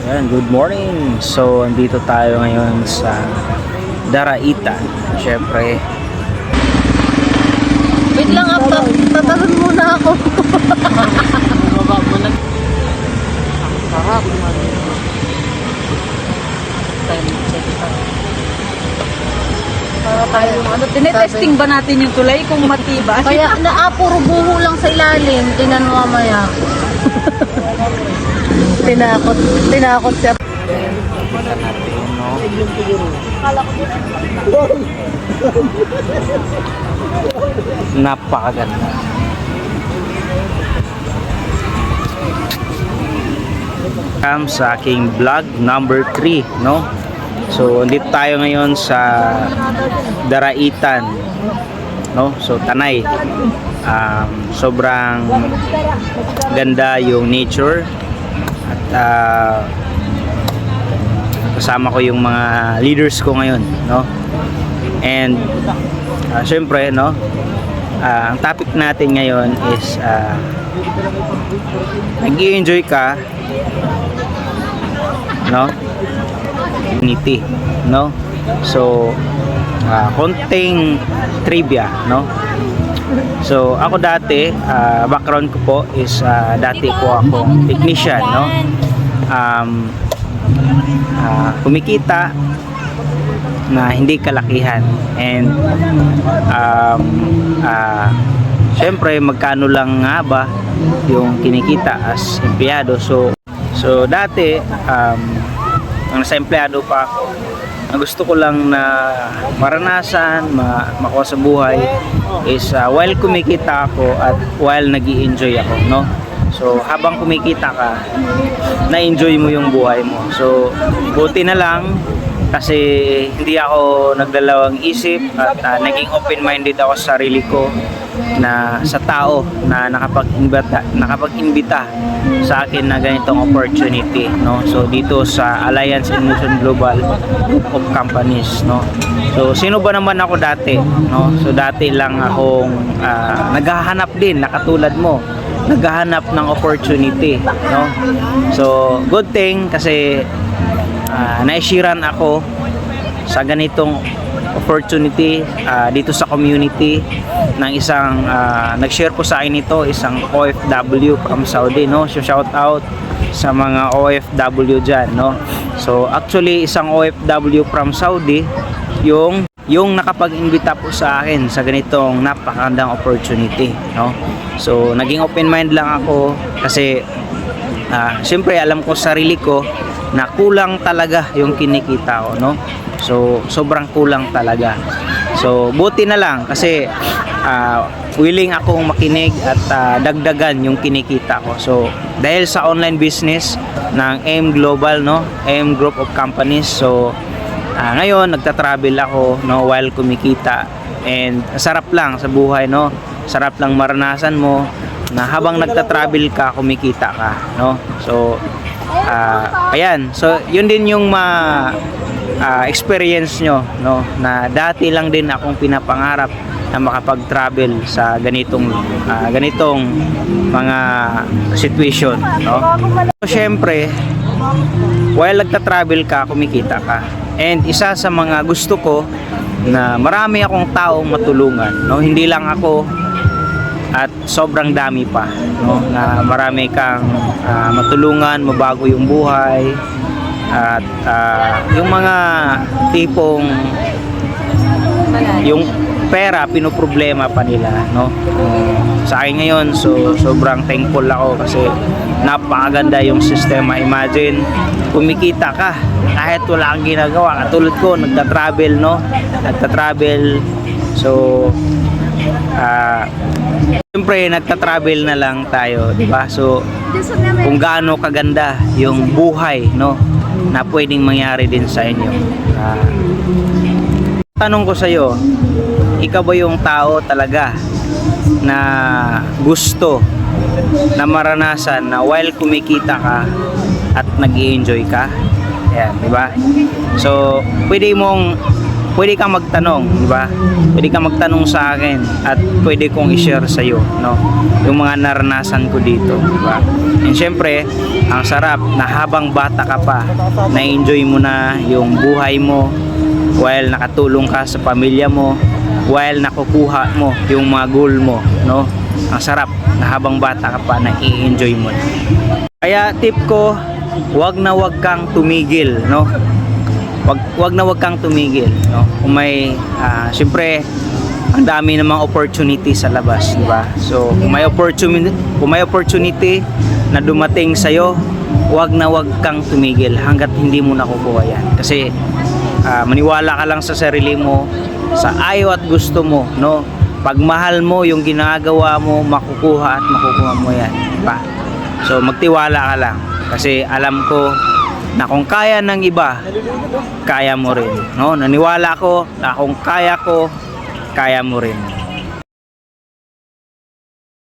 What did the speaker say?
Ayan, good morning. So, andito tayo ngayon sa Daraitan. Siyempre, Wait lang, tatalon muna ako. Baba mo lang. Sarap naman. Time check tayo. Para tayo, Tinetesting ba natin yung tulay kung matibay? Kaya puro buho lang sa ilalim. Tingnan mo mamaya. Tinakot siya. kita natin, no? Napakaganda. Sa aking vlog number 3, no? So, andito tayo ngayon sa Daraitan, no? So, Tanay. Sobrang ganda yung nature at kasama ko yung mga leaders ko ngayon, no? And syempre, no? Ang topic natin ngayon is nag-i-enjoy ka, no? Unity, no? So konting trivia, no? So ako dati, background ko po is dati po akong technician, no? Kumikita na hindi kalakihan, and syempre magkano lang nga ba yung kinikita as empleyado. So dati nang nasa empleyado pa ako, ang gusto ko lang na maranasan, makuha sa buhay is while kumikita ako at while nag-i-enjoy ako, no? So habang kumikita ka, na-enjoy mo yung buhay mo. So buti na lang kasi hindi ako nagdalawang isip at naging open-minded ako sa sarili ko na sa tao na nakapag-imbita sa akin na ganitong opportunity, no? So dito sa Alliance in Motion Global Group of Companies, no? So sino ba naman ako dati, no? So dati lang akong naghahanap din na katulad mo, naghahanap ng opportunity, no? So good thing kasi naishiran ako sa ganitong opportunity dito sa community ng isang nag-share po sa akin ito, isang OFW from Saudi, no? So shout out sa mga OFW dyan, no? So actually isang OFW from Saudi yung nakapag-imbita po sa akin sa ganitong napakagandang opportunity, no? So naging open mind lang ako kasi siyempre alam ko sa sarili ko na kulang talaga yung kinikita ko, no? So sobrang kulang talaga. So buti na lang kasi willing akong makinig at dagdagan yung kinikita ko. So dahil sa online business ng AM Global, no? AM Group of Companies. So ngayon nagta-travel ako, no, while kumikita, and sarap lang sa buhay, no? Sarap lang maranasan mo na habang nagta-travel ka, kumikita ka, no? So ayan, so yun din yung experience nyo, no, na dati lang din akong pinapangarap na makapag-travel sa ganitong mga situation, no? So syempre while nagta-travel ka, kumikita ka, and isa sa mga gusto ko na marami akong taong matulungan, no? Hindi lang ako at sobrang dami pa, no, na marami kang matulungan, mabago yung buhay, at yung mga tipong yung pera pinoproblema pa nila, no? Sa akin ngayon, so sobrang thankful ako kasi napakaganda yung sistema. Imagine kumikita ka kahit wala kang ginagawa, katulad ko nagta-travel, no? Nagta-travel, so siyempre nagta-travel na lang tayo, di ba? So kung gaano kaganda yung buhay, no, na pwedeng mangyari din sa inyo. Tanong ko sa iyo, ikaw ba yung tao talaga na gusto na maranasan na while kumikita ka at nag-i-enjoy ka? Ayan, di ba? So pwede mong pwede kang magtanong, di ba? Pwede kang magtanong sa akin at pwede kong i-share sa iyo, no? Yung mga naranasan ko dito, di ba? And syempre, ang sarap na habang bata ka pa, na-enjoy mo na yung buhay mo while nakatulong ka sa pamilya mo, while nakukuha mo yung mga goal mo, no? Ang sarap na habang bata ka pa, na-i-enjoy mo na. Kaya tip ko, wag na wag kang tumigil, no? Wag na wag kang tumigil, no? Kung may syempre ang dami namang opportunity sa labas, di ba? So, kung may opportunity na dumating sa iyo, wag na wag kang tumigil hangga't hindi mo nakukuha yan. Kasi maniwala ka lang sa sarili mo, sa ayaw at gusto mo, no? Pagmahal mo yung ginagawa mo, makukuha at makukuha mo yan, di ba? So, magtiwala ka lang kasi alam ko na kung kaya ng iba, kaya mo rin, no? Naniwala ko na kung kaya ko, kaya mo rin.